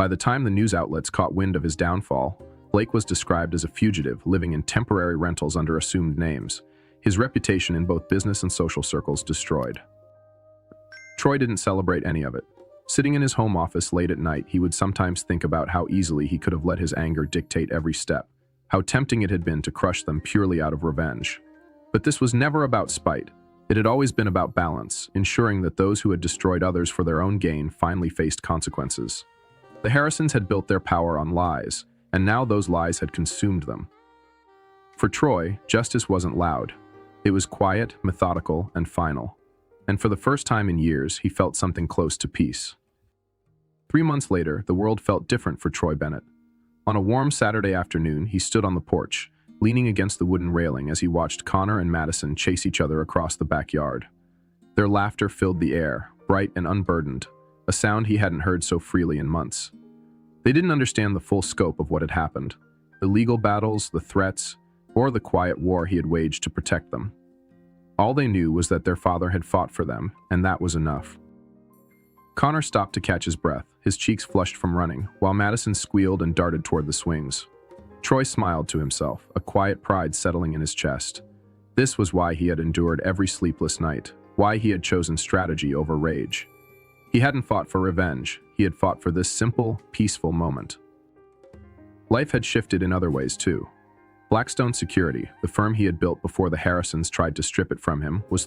By the time the news outlets caught wind of his downfall, Blake was described as a fugitive living in temporary rentals under assumed names, his reputation in both business and social circles destroyed. Troy didn't celebrate any of it. Sitting in his home office late at night, he would sometimes think about how easily he could have let his anger dictate every step, how tempting it had been to crush them purely out of revenge. But this was never about spite. It had always been about balance, ensuring that those who had destroyed others for their own gain finally faced consequences. The Harrisons had built their power on lies, and now those lies had consumed them. For Troy, justice wasn't loud. It was quiet, methodical, and final. And for the first time in years, he felt something close to peace. 3 months later, the world felt different for Troy Bennett. On a warm Saturday afternoon, he stood on the porch, leaning against the wooden railing as he watched Connor and Madison chase each other across the backyard. Their laughter filled the air, bright and unburdened, a sound he hadn't heard so freely in months. They didn't understand the full scope of what had happened, the legal battles, the threats, or the quiet war he had waged to protect them. All they knew was that their father had fought for them, and that was enough. Connor stopped to catch his breath, his cheeks flushed from running, while Madison squealed and darted toward the swings. Troy smiled to himself, a quiet pride settling in his chest. This was why he had endured every sleepless night, why he had chosen strategy over rage. He hadn't fought for revenge, he had fought for this simple, peaceful moment. Life had shifted in other ways too. Blackstone Security, the firm he had built before the Harrisons tried to strip it from him, was